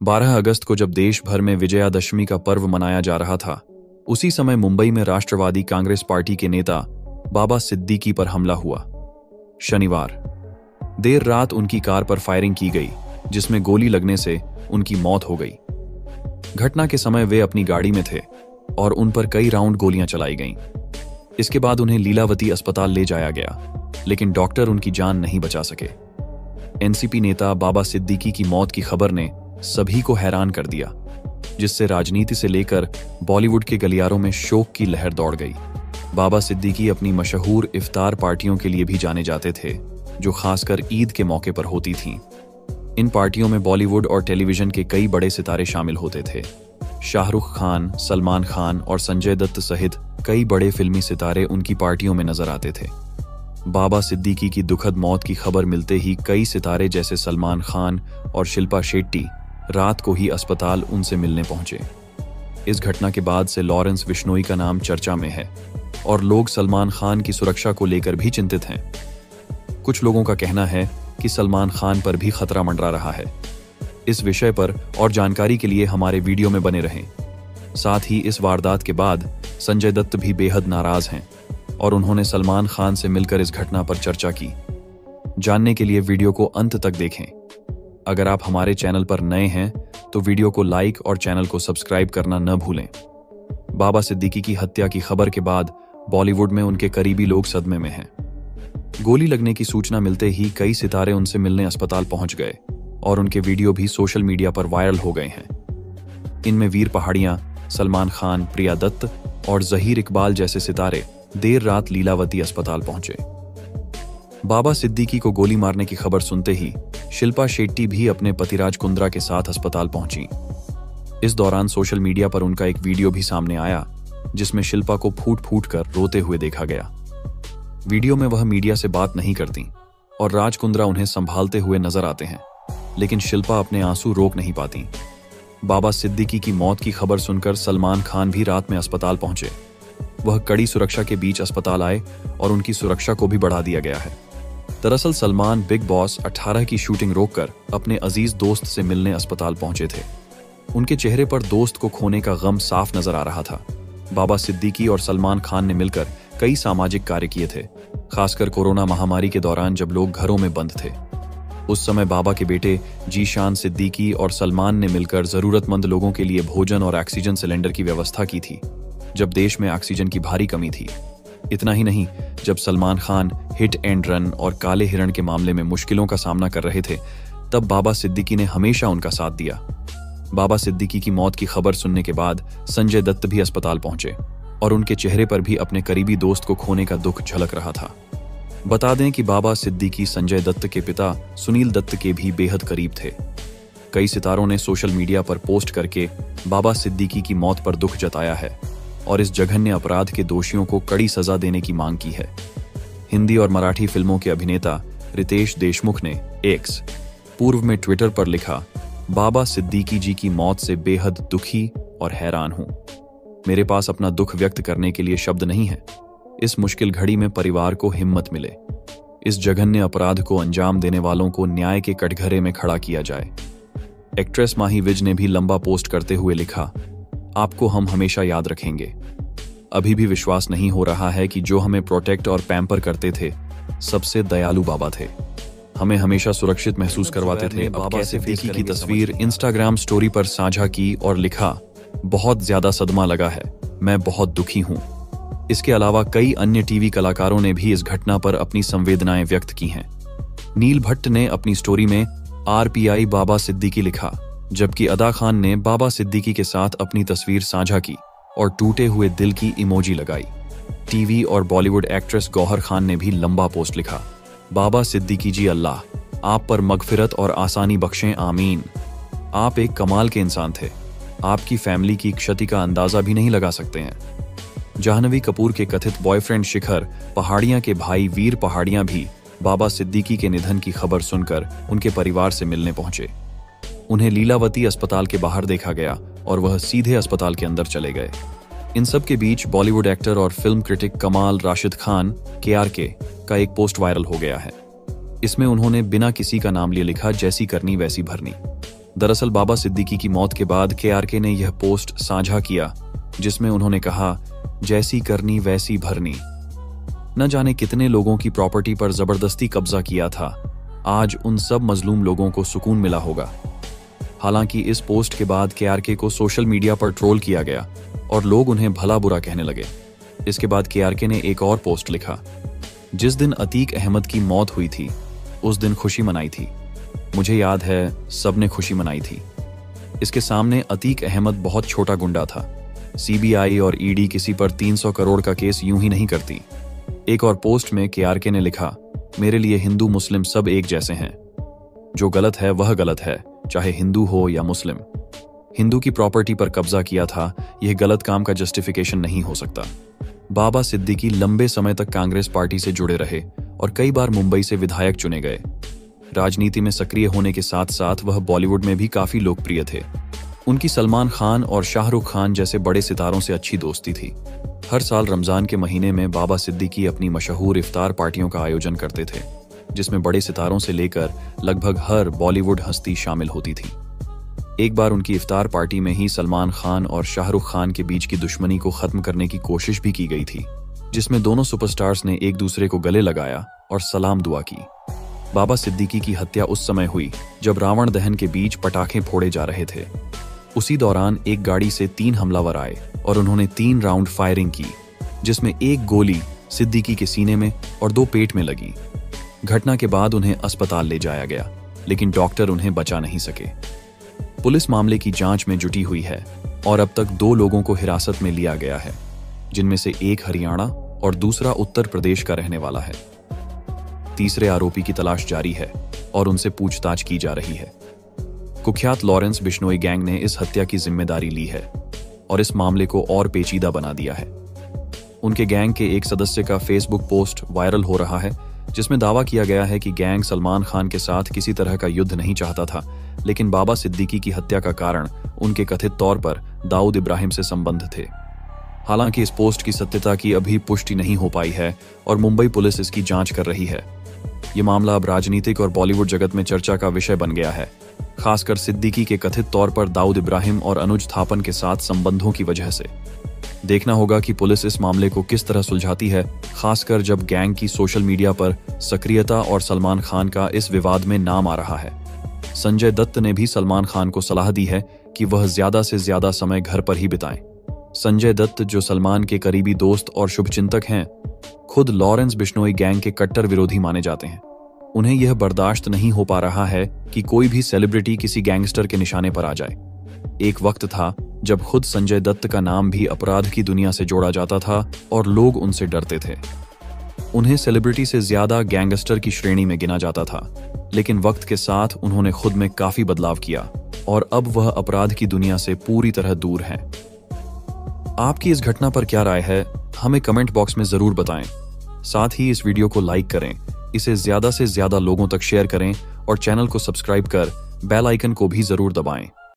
12 अगस्त को जब देश भर में विजयादशमी का पर्व मनाया जा रहा था, उसी समय मुंबई में राष्ट्रवादी कांग्रेस पार्टी के नेता बाबा सिद्दीकी पर हमला हुआ। शनिवार देर रात उनकी कार पर फायरिंग की गई, जिसमें गोली लगने से उनकी मौत हो गई। घटना के समय वे अपनी गाड़ी में थे और उन पर कई राउंड गोलियां चलाई गईं। इसके बाद उन्हें लीलावती अस्पताल ले जाया गया, लेकिन डॉक्टर उनकी जान नहीं बचा सके। एनसीपी नेता बाबा सिद्दीकी की मौत की खबर ने सभी को हैरान कर दिया, जिससे राजनीति से लेकर बॉलीवुड के गलियारों में शोक की लहर दौड़ गई। बाबा सिद्दीकी अपनी मशहूर इफ्तार पार्टियों के लिए भी जाने जाते थे, जो खासकर ईद के मौके पर होती थीं। इन पार्टियों में बॉलीवुड और टेलीविजन के कई बड़े सितारे शामिल होते थे। शाहरुख खान, सलमान खान और संजय दत्त सहित कई बड़े फिल्मी सितारे उनकी पार्टियों में नजर आते थे। बाबा सिद्दीकी की दुखद मौत की खबर मिलते ही कई सितारे जैसे सलमान खान और शिल्पा शेट्टी रात को ही अस्पताल उनसे मिलने पहुंचे। इस घटना के बाद से लॉरेंस बिश्नोई का नाम चर्चा में है और लोग सलमान खान की सुरक्षा को लेकर भी चिंतित हैं। कुछ लोगों का कहना है कि सलमान खान पर भी खतरा मंडरा रहा है। इस विषय पर और जानकारी के लिए हमारे वीडियो में बने रहें। साथ ही इस वारदात के बाद संजय दत्त भी बेहद नाराज हैं और उन्होंने सलमान खान से मिलकर इस घटना पर चर्चा की। जानने के लिए वीडियो को अंत तक देखें। अगर आप हमारे चैनल पर नए हैं तो वीडियो को लाइक और चैनल को सब्सक्राइब करना न भूलें। बाबा सिद्दीकी की हत्या की खबर के बाद बॉलीवुड में उनके करीबी लोग सदमे में हैं। गोली लगने की सूचना मिलते ही कई सितारे उनसे मिलने अस्पताल पहुंच गए और उनके वीडियो भी सोशल मीडिया पर वायरल हो गए हैं। इनमें वीर पहाड़ियां, सलमान खान, प्रिया दत्त और जहीर इकबाल जैसे सितारे देर रात लीलावती अस्पताल पहुंचे। बाबा सिद्दीकी को गोली मारने की खबर सुनते ही शिल्पा शेट्टी भी अपने पति राज कुंद्रा के साथ अस्पताल पहुंची। इस दौरान सोशल मीडिया पर उनका एक वीडियो भी सामने आया, जिसमें शिल्पा को फूट फूट कर रोते हुए देखा गया। वीडियो में वह मीडिया से बात नहीं करती और राज कुंद्रा उन्हें संभालते हुए नजर आते हैं, लेकिन शिल्पा अपने आंसू रोक नहीं पाती। बाबा सिद्दीकी की मौत की खबर सुनकर सलमान खान भी रात में अस्पताल पहुंचे। वह कड़ी सुरक्षा के बीच अस्पताल आए और उनकी सुरक्षा को भी बढ़ा दिया गया है। दरअसल सलमान बिग बॉस 18 की शूटिंग रोककर अपने अजीज दोस्त से मिलने अस्पताल पहुंचे थे। उनके चेहरे पर दोस्त को खोने का गम साफ नजर आ रहा था। बाबा सिद्दीकी और सलमान खान ने मिलकर कई सामाजिक कार्य किए थे, खासकर कोरोना महामारी के दौरान जब लोग घरों में बंद थे। उस समय बाबा के बेटे जीशान सिद्दीकी और सलमान ने मिलकर जरूरतमंद लोगों के लिए भोजन और ऑक्सीजन सिलेंडर की व्यवस्था की थी, जब देश में ऑक्सीजन की भारी कमी थी। इतना ही नहीं, जब Salman Khan hit and run और काले हिरण के मामले में मुश्किलों का सामना कर रहे थे, तब बाबा सिद्दीकी ने हमेशा उनका साथ दिया। बाबा सिद्दीकी की मौत की खबर सुनने के बाद संजय दत्त भी अस्पताल पहुंचे और उनके चेहरे पर भी अपने करीबी दोस्त को खोने का दुख झलक रहा था। बता दें कि बाबा सिद्दीकी संजय दत्त के पिता सुनील दत्त के भी बेहद करीब थे। कई सितारों ने सोशल मीडिया पर पोस्ट करके बाबा सिद्दीकी की मौत पर दुख जताया है और इस जघन्य अपराध के दोषियों को कड़ी सजा देने की मांग की है। हिंदी और मराठी फिल्मों के अभिनेता रितेश देशमुख ने एक्स पूर्व में ट्विटर पर लिखा, बाबा सिद्दीकी जी की मौत से बेहद दुखी और हैरान हूं। मेरे पास अपना दुख व्यक्त करने के लिए शब्द नहीं है। इस मुश्किल घड़ी में परिवार को हिम्मत मिले। इस जघन्य अपराध को अंजाम देने वालों को न्याय के कटघरे में खड़ा किया जाए। एक्ट्रेस माही विज ने भी लंबा पोस्ट करते हुए लिखा, आपको हम हमेशा याद रखेंगे। अभी भी विश्वास नहीं हो रहा है कि जो हमें प्रोटेक्ट और पैम्पर करते थे, सबसे दयालु बाबा थे। हमें हमेशा सुरक्षित महसूस करवाते थे। बाबा सिद्दीकी की तस्वीर इंस्टाग्राम स्टोरी पर साझा की और लिखा, बहुत ज्यादा सदमा लगा है, मैं बहुत दुखी हूं। इसके अलावा कई अन्य टीवी कलाकारों ने भी इस घटना पर अपनी संवेदनाएं व्यक्त की हैं। नील भट्ट ने अपनी स्टोरी में RPI बाबा सिद्दीकी लिखा, जबकि अदा खान ने बाबा सिद्दीकी के साथ अपनी तस्वीर साझा की और टूटे हुए दिल की इमोजी लगाई। टीवी और बॉलीवुड एक्ट्रेस गौहर खान ने भी लंबा पोस्ट लिखा, बाबा सिद्दीकी जी, अल्लाह आप पर मगफिरत और आसानी बख्शें, आमीन। आप एक कमाल के इंसान थे। आपकी फैमिली की क्षति का अंदाजा भी नहीं लगा सकते हैं। जाह्नवी कपूर के कथित बॉयफ्रेंड शिखर पहाड़ियां के भाई वीर पहाड़ियां भी बाबा सिद्दीकी के निधन की खबर सुनकर उनके परिवार से मिलने पहुंचे। उन्हें लीलावती अस्पताल के बाहर देखा गया और वह सीधे अस्पताल के अंदर चले गए। इन सब के बीच बॉलीवुड एक्टर और फिल्म क्रिटिक कमाल राशिद खान KRK का एक पोस्ट वायरल हो गया है। इसमें उन्होंने बिना किसी का नाम लिए लिखा, जैसी करनी वैसी भरनी। दरअसल बाबा सिद्दीकी की मौत के बाद केआरके ने यह पोस्ट साझा किया, जिसमें उन्होंने कहा, जैसी करनी वैसी भरनी। न जाने कितने लोगों की प्रॉपर्टी पर जबरदस्ती कब्जा किया था। आज उन सब मजलूम लोगों को सुकून मिला होगा। हालांकि इस पोस्ट के बाद केआरके को सोशल मीडिया पर ट्रोल किया गया और लोग उन्हें भला बुरा कहने लगे। इसके बाद केआरके ने एक और पोस्ट लिखा, जिस दिन अतीक अहमद की मौत हुई थी उस दिन खुशी मनाई थी। मुझे याद है सबने खुशी मनाई थी। इसके सामने अतीक अहमद बहुत छोटा गुंडा था। सीबीआई और ईडी किसी पर 300 करोड़ का केस यूं ही नहीं करती। एक और पोस्ट में केआरके ने लिखा, मेरे लिए हिंदू मुस्लिम सब एक जैसे हैं। जो गलत है वह गलत है, चाहे हिंदू हो या मुस्लिम। हिंदू की प्रॉपर्टी पर कब्जा किया था, यह गलत काम का जस्टिफिकेशन नहीं हो सकता। बाबा सिद्दीकी लंबे समय तक कांग्रेस पार्टी से जुड़े रहे और कई बार मुंबई से विधायक चुने गए। राजनीति में सक्रिय होने के साथ साथ वह बॉलीवुड में भी काफी लोकप्रिय थे। उनकी सलमान खान और शाहरुख खान जैसे बड़े सितारों से अच्छी दोस्ती थी। हर साल रमजान के महीने में बाबा सिद्दीकी अपनी मशहूर इफ्तार पार्टियों का आयोजन करते थे, जिसमें बड़े सितारों से लेकर लगभग हर बॉलीवुड हस्ती शामिल होती थी। एक बार उनकी इफ्तार पार्टी में ही सलमान खान और शाहरुख खान के बीच की दुश्मनी को खत्म करने की कोशिश भी की गई थी, जिसमें दोनों सुपरस्टार्स ने एक दूसरे को गले लगाया और सलाम दुआ की। बाबा सिद्दीकी की हत्या उस समय हुई जब रावण दहन के बीच पटाखे फोड़े जा रहे थे। उसी दौरान एक गाड़ी से 3 हमलावर आए और उन्होंने 3 राउंड फायरिंग की, जिसमें एक गोली सिद्दीकी के सीने में और 2 पेट में लगी। घटना के बाद उन्हें अस्पताल ले जाया गया, लेकिन डॉक्टर उन्हें बचा नहीं सके। पुलिस मामले की जांच में जुटी हुई है और अब तक 2 लोगों को हिरासत में लिया गया है, जिनमें से एक हरियाणा और दूसरा उत्तर प्रदेश का रहने वाला है। तीसरे आरोपी की तलाश जारी है और उनसे पूछताछ की जा रही है। कुख्यात लॉरेंस बिश्नोई गैंग ने इस हत्या की जिम्मेदारी ली है और इस मामले को और पेचीदा बना दिया है। उनके गैंग के एक सदस्य का फेसबुक पोस्ट वायरल हो रहा है, जिसमें दावा किया गया है कि गैंग सलमान खान के साथ किसी तरह का युद्ध नहीं चाहता था, लेकिन बाबा सिद्दीकी की हत्या का कारण उनके कथित तौर पर दाऊद इब्राहिम से संबंध थे। हालांकि इस पोस्ट की सत्यता की अभी पुष्टि नहीं हो पाई है और मुंबई पुलिस इसकी जांच कर रही है। ये मामला अब राजनीतिक और बॉलीवुड जगत में चर्चा का विषय बन गया है, खासकर सिद्दीकी के कथित तौर पर दाऊद इब्राहिम और अनुज थापन के साथ संबंधों की वजह से। देखना होगा कि पुलिस इस मामले को किस तरह सुलझाती है, खासकर जब गैंग की सोशल मीडिया पर सक्रियता और सलमान खान का इस विवाद में नाम आ रहा है। संजय दत्त ने भी सलमान खान को सलाह दी है कि वह ज्यादा से ज्यादा समय घर पर ही बिताएं। संजय दत्त, जो सलमान के करीबी दोस्त और शुभचिंतक हैं, खुद लॉरेंस बिश्नोई गैंग के कट्टर विरोधी माने जाते हैं। उन्हें यह बर्दाश्त नहीं हो पा रहा है कि कोई भी सेलिब्रिटी किसी गैंगस्टर के निशाने पर आ जाए। एक वक्त था जब खुद संजय दत्त का नाम भी अपराध की दुनिया से जोड़ा जाता था और लोग उनसे डरते थे। उन्हें सेलिब्रिटी से ज्यादा गैंगस्टर की श्रेणी में गिना जाता था, लेकिन वक्त के साथ उन्होंने खुद में काफी बदलाव किया और अब वह अपराध की दुनिया से पूरी तरह दूर हैं। आपकी इस घटना पर क्या राय है, हमें कमेंट बॉक्स में जरूर बताएं। साथ ही इस वीडियो को लाइक करें, इसे ज्यादा से ज्यादा लोगों तक शेयर करें और चैनल को सब्सक्राइब कर बेल आइकन को भी जरूर दबाएं।